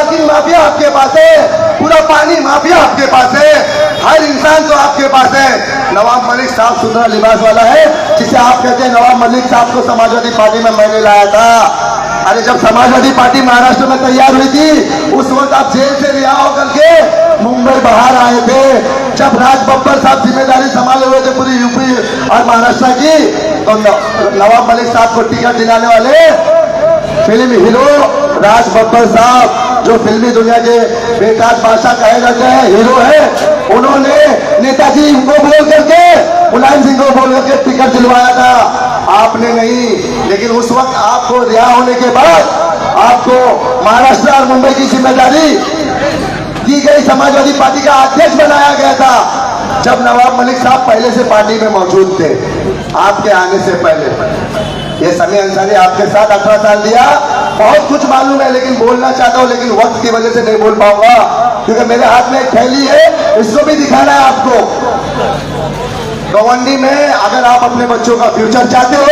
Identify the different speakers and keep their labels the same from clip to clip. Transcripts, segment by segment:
Speaker 1: Parking mafia आपके पास है, पूरा पानी माफिया आपके पास है, हर इंसान तो आपके पास है। नवाब मलिक साहब सुथरा लिबास वाला है, जिसे आप कहते हैं नवाब मलिक साहब को समाजवादी पार्टी में मैंने लाया था। अरे जब समाजवादी पार्टी महाराष्ट्र में तैयार हुई थी, उस वक्त आप जेल से रिहा होकर के मुंबई बाहर आए थे। जब राज बब्बर साहब जिम्मेदारी संभाले हुए थे पूरी यूपी और महाराष्ट्र की, तो नवाब मलिक साहब को टिकट दिलाने वाले फिल्म हीरो राज बब्बर साहब, जो फिल्मी दुनिया के बेताज बादशाह कहे जाते हैं, हीरो है, उन्होंने नेताजी को बोल करके, मुलायम सिंह को बोल करके टिकट दिलवाया था, आपने नहीं। लेकिन उस वक्त आपको रिहा होने के बाद आपको महाराष्ट्र और मुंबई की जिम्मेदारी दी गई, समाजवादी पार्टी का अध्यक्ष बनाया गया था। जब नवाब मलिक साहब पहले से पार्टी में मौजूद थे, आपके आने से पहले। ये समी अंसारी आपके साथ 18 साल दिया, बहुत कुछ मालूम है, लेकिन बोलना चाहता हूं, लेकिन वक्त की वजह से नहीं बोल पाऊंगा, क्योंकि मेरे हाथ में एक थैली है, इसको भी दिखाना है आपको। गवंडी में अगर आप अपने बच्चों का फ्यूचर चाहते हो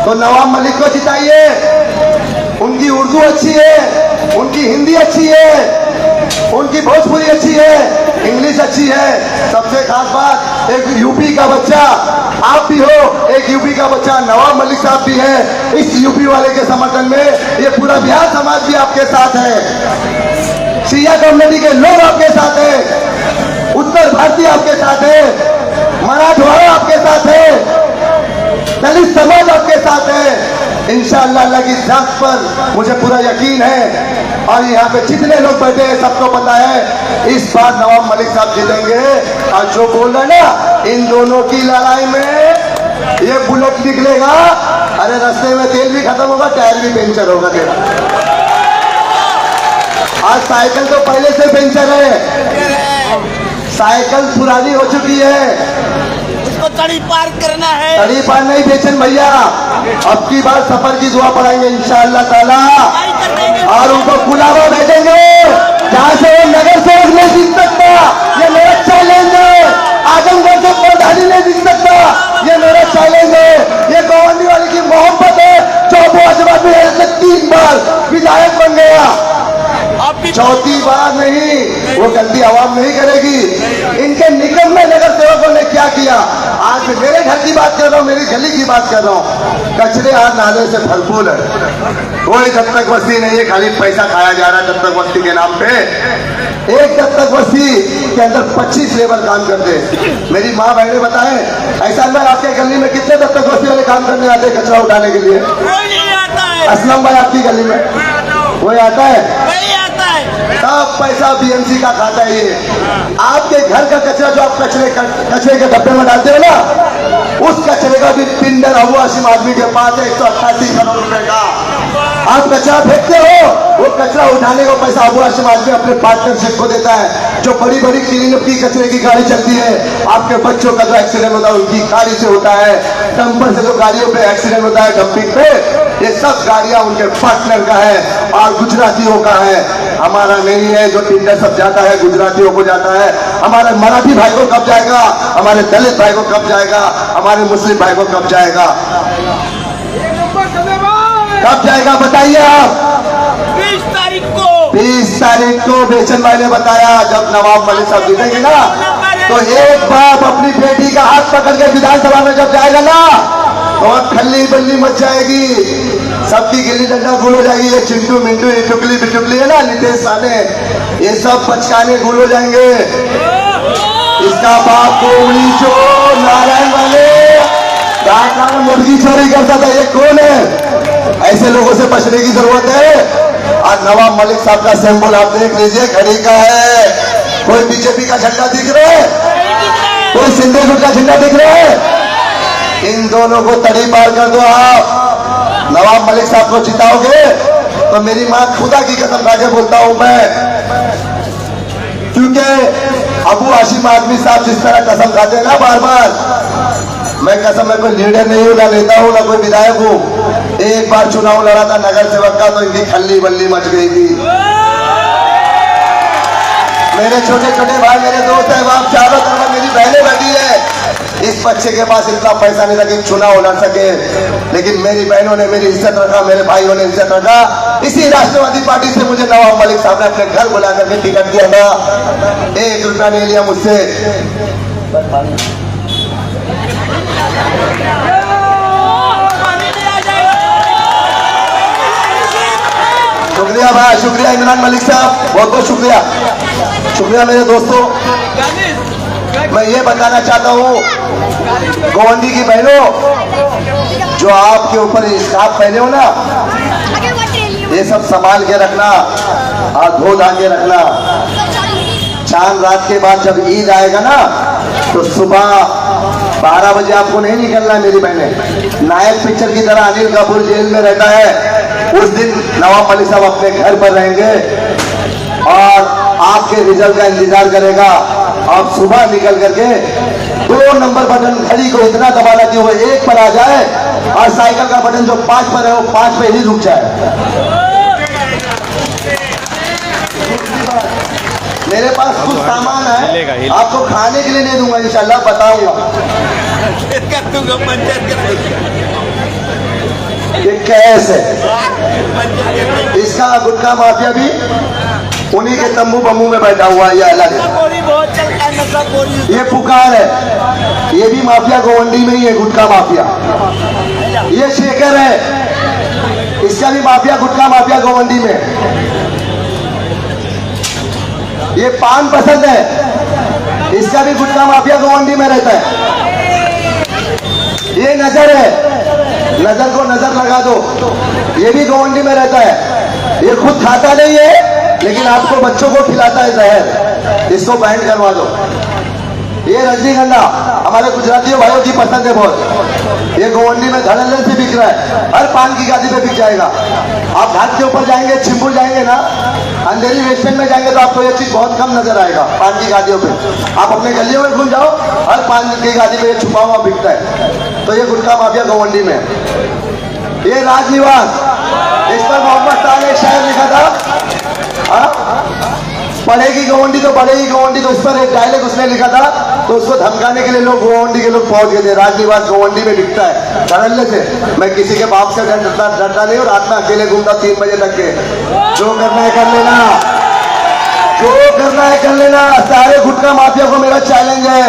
Speaker 1: तो नवाब मलिक को जिताइए। उनकी उर्दू अच्छी है, उनकी हिंदी अच्छी है, उनकी भोजपुरी अच्छी है, इंग्लिश अच्छी है। सबसे खास बात, एक यूपी का बच्चा आप भी हो, एक यूपी का बच्चा नवाब मलिक साहब भी है। इस यूपी वाले के समर्थन में ये पूरा बिहार समाज भी आपके साथ है, शिया कम्युनिटी के लोग आपके साथ है, उत्तर भारतीय आपके साथ है, मराठवाड़ा आपके साथ है, दलित समाज आपके साथ है। इंशाअल्लाह अल्लाह की जात पर मुझे पूरा यकीन है, और यहाँ पे जितने लोग बैठे हैं सबको पता है इस बार नवाब मलिक साहब जीतेंगे। और जो बोल रहे ना इन दोनों की लड़ाई में ये बुलेट निकलेगा, अरे रास्ते में तेल भी खत्म होगा, टायर भी पंचर होगा। आज साइकिल तो पहले से पंचर है, साइकिल पुरानी हो चुकी है,
Speaker 2: इसको तड़ी पार करना है।
Speaker 1: तड़ी पार नहीं बेचन भैया, अब की बार सफर की दुआ पढ़ाएंगे इंशाअल्लाह ताला, और उनको बुलावा भेजेंगे जहाँ से वो नगर सेवक नहीं जीत सकता, ये मेरा चैलेंज है। आजमगढ़ से प्रधानी नहीं जीत सकता, ये मेरा चैलेंज है। ये गवंडी वाले की मोहब्बत है, जो अबू आजमाबाद में 3 बार विधायक बन गया, चौथी बार नहीं, वो गलती आवाम नहीं करेगी। इनके निगम में नगर सेवकों ने क्या किया, आज मैं मेरे घर की बात कर रहा हूँ, मेरी गली की बात कर रहा हूँ, कचरे आज नाले से भरपूर है, कोई जब तक बस्ती नहीं है, खाली पैसा खाया जा रहा है जब तक बस्ती के नाम पे। एक जब तक बस्ती के अंदर 25 लेबर काम करते हैं। मेरी माँ बहने बताएं, ऐसा मैं आपके गली में कितने जब तक बस्ती वाले काम करने आते हैं कचरा उठाने के लिए? असलम भाई आपकी गली में कोई आता है? सब पैसा बीएमसी का खाता है। ये आपके घर का कचरा जो आप कचरे के डब्बे में डालते हो ना, उस कचरे का भी टेंडर अबू हाशिम आदमी के पास है 188 करोड़ रुपए का। आप कचरा फेंकते हो, वो कचरा उठाने का पैसा अबू हाशिम आदमी अपने पार्टनरशिप को देता है। जो बड़ी बड़ी क्लीनअप की कचरे की गाड़ी चलती है, आपके बच्चों का जो एक्सीडेंट होता है उनकी गाड़ी से होता है, डंपर से जो गाड़ियों पे एक्सीडेंट होता है डंपिंग पे, ये सब गाड़ियां उनके पार्टनर का है और गुजरातियों का है, हमारा नहीं है। जो टेंडर सब जाता है गुजरातियों को जाता है, हमारे मराठी भाई को कब जाएगा, हमारे दलित भाई को कब जाएगा, हमारे मुस्लिम भाई को कब जाएगा, कब जाएगा बताइए आप? 20 तारीख को बेचन भाई ने बताया, जब नवाब मलिक साहब जीतेंगे ना, तो एक बाप अपनी बेटी का हाथ पकड़ के विधानसभा में जब जाएगा ना, तो खल्ली बल्ली मच जाएगी, सबकी गिल्ली डंडा गुल हो जाएगी। ये चिंटू मिंटू ये टुकली बिटुकली है ना, नितेश साने, ये सब बचकाने गुल हो जाएंगे। इसका बाप कोवड़ी चोर नारायण वाले मुर्गी चोरी करता था, ये कौन है? ऐसे लोगों से बचने की जरूरत है। आज नवाब मलिक साहब का सिंबल आप देख लीजिए, घड़ी का है। कोई बीजेपी का झंडा दिख रहा है? कोई सिंधे गुट का झंडा दिख रहा है? इन दोनों को तड़ी पार कर दो। आप नवाब मलिक साहब को जिताओगे तो मेरी मां खुदा की कसम खा के बोलता हूं मैं, क्योंकि अबू हाशिम आदमी साहब जिस तरह कसम खाते हैं ना बार बार, मैं कसम में कोई लीडर नहीं हूं, ना नेता हूं, ना कोई विधायक हूं। एक बार चुनाव लड़ा था नगर सेवक का, तो इनकी खल्ली बल्ली मच गई थी। मेरे छोटे छोटे भाई मेरे दोस्त है, वहां चारों तरफ मेरी बहनें बैठी है, इस बच्चे के पास इतना पैसा नहीं था कि चुनाव लड़ सके, लेकिन मेरी बहनों ने मेरी इज्जत रखा, मेरे भाइयों ने इज्जत रखा। इसी राष्ट्रवादी पार्टी से मुझे नवाब मलिक साहब ने अपने घर बुला करके टिकट दिया था। 1 रुपया नहीं लिया मुझसे। शुक्रिया भाई, शुक्रिया इमरान मलिक साहब, बहुत बहुत शुक्रिया। शुक्रिया मेरे दोस्तों। मैं ये बताना चाहता हूँ गोवंडी की बहनों, जो आपके ऊपर स्कार्फ पहने हो ना, ये सब संभाल के रखना और धो धा के रखना। चांद रात के बाद जब ईद आएगा ना, तो सुबह 12 बजे आपको नहीं निकलना है मेरी बहनें। नायक पिक्चर की तरह अनिल कपूर जेल में रहता है, उस दिन नवाब मलिक साहब अपने घर पर रहेंगे और आपके रिजल्ट का इंतजार करेगा। आप सुबह निकल करके 2 नंबर बटन घड़ी को इतना दबाना कि वो 1 पर आ जाए और साइकिल का बटन जो 5 पर है वो 5 पे ही रुक जाए। मेरे पास कुछ सामान है, आपको खाने के लिए नहीं दूंगा, इंशाल्लाह बताऊंगा। ये कैस है, इसका गुटखा माफिया भी उन्हीं के तंबू बम्बू में बैठा हुआ है, ये अलग है। ये पुकार है, ये भी माफिया गोवंडी में ही है, गुटखा माफिया। ये शेखर है, इसका भी माफिया गुटखा माफिया गोवंडी में। ये पान पसंद है, इसका भी गुटखा माफिया गोवंडी में रहता है। ये नजर है, नजर को नजर लगा दो, ये भी गोवंडी में रहता है। ये खुद खाता नहीं है, लेकिन आपको बच्चों को खिलाता है जहर, इसको बैन करवा दो। ये रजनीगंधा हमारे गुजरातियों भाइयों की पसंद है बहुत। ये गोवंडी में धड़ल्ले से बिक रहा है, हर पान की गादी पे बिक जाएगा। आप घाट के ऊपर जाएंगे, छिंबुर जाएंगे ना, अंधेरी रेस्टोरेंट में जाएंगे तो आपको ये चीज बहुत कम नजर आएगा पान की गादियों पे। आप अपने गलियों में घूम जाओ, हर पान की गादी पे ये छुपा हुआ बिकता है। तो ये गुटखा माफिया गोवंडी में। ये राजनिवास, इस पर मोहम्मद शाह ने शायर लिखा था, पढ़ेगी गोवंडी तो बढ़ेगी गोवंडी, तो इस पर एक डायलॉग उसने लिखा था, तो उसको धमकाने के लिए लोग गोवंडी के लोग पहुंच गए थे। राजनिवास गोवंडी में बिकता है धड़ल्ले से। मैं किसी के बाप से डरता नहीं, और रात में अकेले घूमता 3 बजे तक के। जो करना है कर लेना, जो करना है कर लेना। सारे गुटखा माफिया को मेरा चैलेंज है।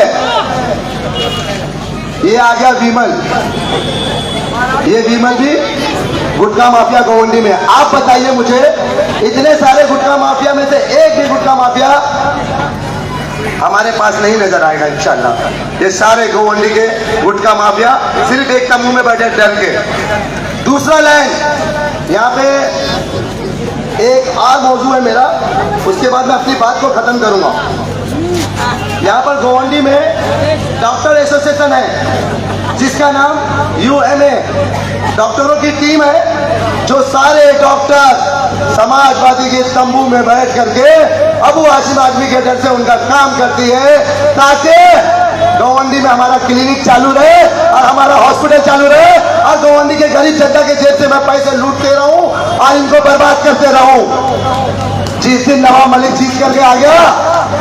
Speaker 1: ये आ गया विमल, ये विमल भी गुटखा माफिया गोवंडी में। आप बताइए मुझे, इतने सारे गुटखा माफिया में से एक भी गुटखा माफिया हमारे पास नहीं नजर आएगा इंशाल्लाह। ये सारे गोवंडी के गुटखा माफिया सिर्फ एक तंबू में बैठे डर के। दूसरा लाइन, यहाँ पे एक और मौजू है मेरा, उसके बाद मैं अपनी बात को खत्म करूंगा। यहाँ पर गोवंडी में डॉक्टर एसोसिएशन है, जिसका नाम UMA, डॉक्टरों की टीम है, जो सारे डॉक्टर समाजवादी के तंबू में बैठ करके अबू हाशिम आजमी के डर से उनका काम करती है, ताकि गोवंडी में हमारा क्लिनिक चालू रहे और हमारा हॉस्पिटल चालू रहे, और गोवंडी के गरीब जनता के जेब से मैं पैसे लूटते रहूं और इनको बर्बाद करते रहूं। जिस दिन नवाब मलिक जीत करके आ गया,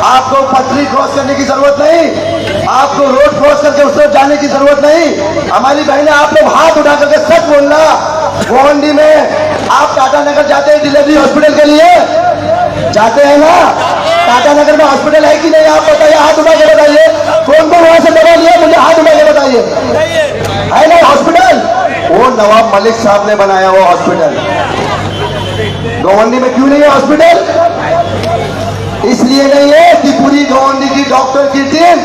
Speaker 1: आपको पटरी क्रॉस करने की जरूरत नहीं, आपको रोड क्रॉस करके उस तरफ जाने की जरूरत नहीं। हमारी बहनें, आप लोग हाथ उठा करके सच बोलना, गोवंडी में आप टाटा नगर जाते हैं डिलीवरी हॉस्पिटल के लिए, जाते हैं ना? टाटा नगर में हॉस्पिटल है कि नहीं? आप बताइए, हाथ उठा के बताइए। कौन कौन वहां से दवा लिया, मुझे हाथ उठा के बताइए। है ना हॉस्पिटल? वो नवाब मलिक साहब ने बनाया वो हॉस्पिटल। गोवंडी में क्यों नहीं है हॉस्पिटल? इसलिए नहीं है कि पूरी गोवंडी की डॉक्टर की टीम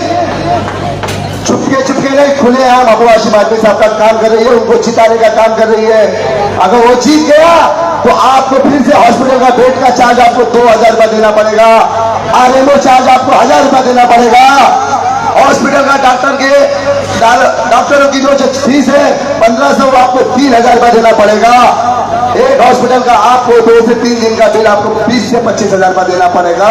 Speaker 1: चुपके चुपके नहीं, खुले आम अबू हाशिम आजमी साहब का काम कर रही है, उनको चिताने का काम कर रही है। अगर वो जीत गया तो आपको फिर से हॉस्पिटल का बेड का चार्ज आपको 2000 रुपया देना पड़ेगा, RMO चार्ज आपको 1000 रुपया देना पड़ेगा, हॉस्पिटल का डॉक्टरों की जो फीस है 1500, आपको 3000 रुपया देना पड़ेगा। एक हॉस्पिटल का आपको 2 से 3 दिन का बिल आपको 20 से 25 हजार का देना पड़ेगा।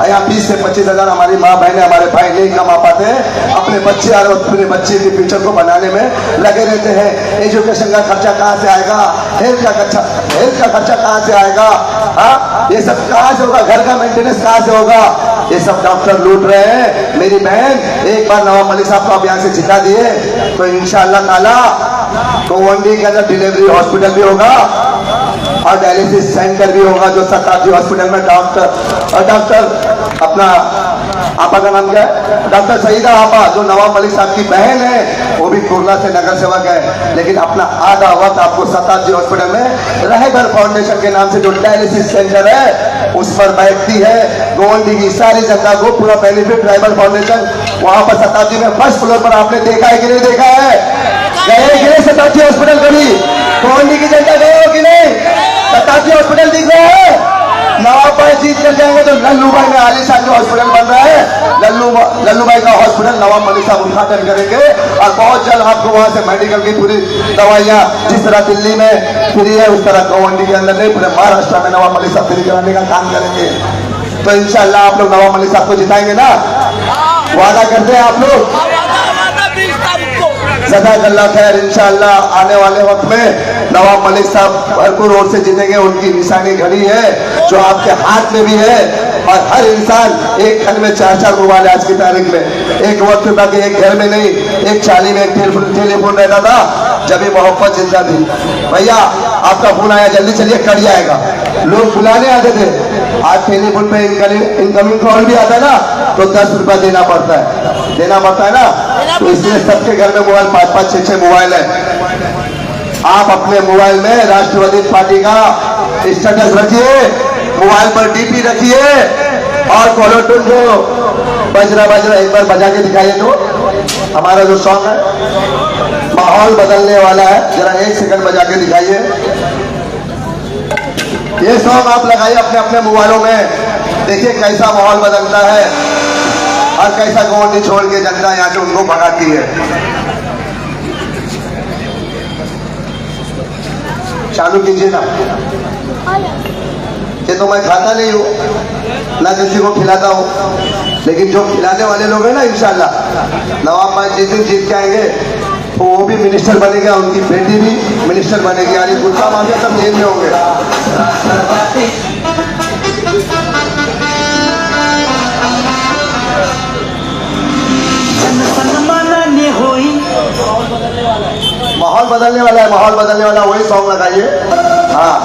Speaker 1: यहाँ 20 से 25 हजार हमारी माँ बहने हमारे भाई नहीं कमा पाते हैं, अपने बच्चे और अपने बच्चे के फ्यूचर को बनाने में लगे रहते हैं। एजुकेशन का खर्चा कहाँ से आएगा, हेल्थ का खर्चा कहाँ से आएगा, हाँ ये सब कहाँ से होगा, घर का मेंटेनेंस कहाँ से होगा, ये सब डॉक्टर लूट रहे हैं। मेरी बहन एक बार नवाब मलिक साहब को आप यहाँ से जिता दिए तो इंशाअल्लाह ताला गोवंडी के अंदर डिलीवरी हॉस्पिटल भी होगा और डायलिसिस सेंटर भी होगा, जो शताब्दी हॉस्पिटल में डॉक्टर अपना आपा का नाम क्या है, डॉक्टर सईदा आपा, जो नवाब मलिक साहब की बहन है, वो भी कुर्ला से नगर सेवक है, लेकिन अपना आधा वक्त आपको शताब्दी हॉस्पिटल में रहबर फाउंडेशन के नाम से जो डायलिसिस सेंटर है उस पर बैठती है। गोवंडी की सारी जनता को पूरा बेनिफिट रहबर फाउंडेशन वहां पर शताब्दी में फर्स्ट फ्लोर पर आपने देखा है कि नहीं देखा है, गए कि नहीं शताब्दी हॉस्पिटल कभी, गोवंडी की जनता गए हो कि नहीं, शताब्दी हॉस्पिटल दिख रहा है। नवाब भाई जीत कर जाएंगे तो लल्लू भाई में आलीशान जो हॉस्पिटल बन रहा है, लल्लू भाई का हॉस्पिटल नवाब मलिक साहब उद्घाटन करेंगे और बहुत जल्द आपको वहां से मेडिकल की पूरी दवाइयां जिस तरह दिल्ली में फ्री है उस तरह गोवंडी के अंदर नहीं, पूरे महाराष्ट्र में नवाब मलिक साहब फ्री कराने का काम करेंगे। तो इंशाल्लाह आप लोग नवाब मलिक साहब को जिताएंगे ना, वादा करते हैं आप लोग, जज़ाकल्लाह खैर। इंशाअल्लाह आने वाले वक्त में नवाब मलिक साहब भरपूर ओर से जीतेंगे, उनकी निशानी घड़ी है जो आपके हाथ में भी है। और हर इंसान एक घर में 4-4 मोबाइल है आज की तारीख में। एक वक्त था कि एक घर में नहीं, एक चाली में एक टेलीफोन रहता था, जब भी मोहब्बत जिंदा थी। भैया आपका फोन आया, जल्दी चलिए कट जाएगा, लोग बुलाने आते थे। आज टेलीफोन पे इनकमिंग कॉल भी आता है ना तो 10 रुपया देना पड़ता है ना, तो इसलिए सबके घर में मोबाइल 5-5, 6-6 मोबाइल है। आप अपने मोबाइल में राष्ट्रवादी पार्टी का स्टेटस रखिए, मोबाइल पर डीपी रखिए और कॉलर टून जो बजरा एक बार बजा के दिखाइए। तो हमारा जो सॉन्ग है माहौल बदलने वाला है, जरा 1 सेकंड बजा के दिखाइए। ये सॉन्ग आप लगाइए अपने अपने मोबाइलों में, देखिए कैसा माहौल बदलता है और कैसा गोवंडी छोड़ के जनता यहाँ से उनको भगाती है। चालू कीजिए ना, ये तो मैं खाता नहीं हूँ ना किसी को खिलाता हूँ, लेकिन जो खिलाने वाले लोग हैं ना इंशाल्लाह नवाब भाई जिस दिन जीत के आएंगे तो वो भी मिनिस्टर बनेगा, उनकी बेटी भी मिनिस्टर बनेगी, यानी गुस्सा माफिया सब जेल में होंगे। माहौल बदलने वाला है, माहौल बदलने वाला, वही सॉन्ग लगाइए। हाँ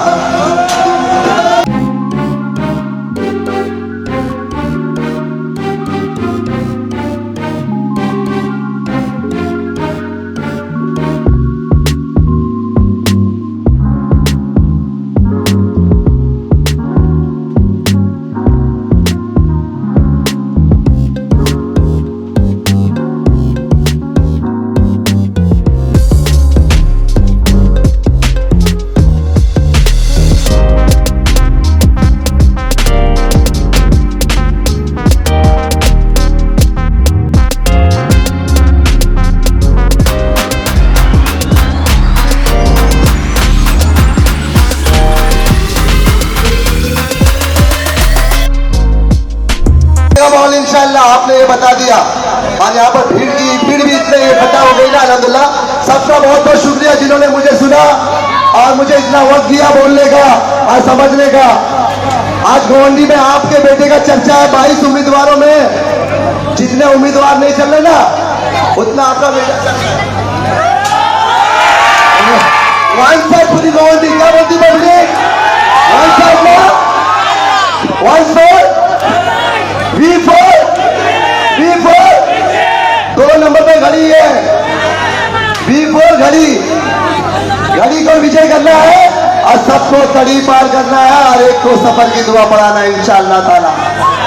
Speaker 1: माहौल इंशाअल्लाह आपने ये बता दिया और यहाँ पर भीड़ भी इतने इकट्ठा हो गई ना, अल्हम्दुलिल्लाह। सबका बहुत बहुत शुक्रिया जिन्होंने मुझे सुना और मुझे इतना वक्त दिया बोलने का और समझने का। आज गोवंडी में आपके बेटे का चर्चा है 22 उम्मीदवारों में, जितने उम्मीदवार नहीं चल रहे ना उतना आपका बेटा चल रहा है। वन साइड पूरी गोवंडी, क्या बोलती पब्लिक, वन साइड में 2 नंबर पे घड़ी है, V4 घड़ी को विजय करना है और सबको कड़ी पार करना है और एक को सफर की दुआ पढ़ाना है इंशाअल्लाह ताला।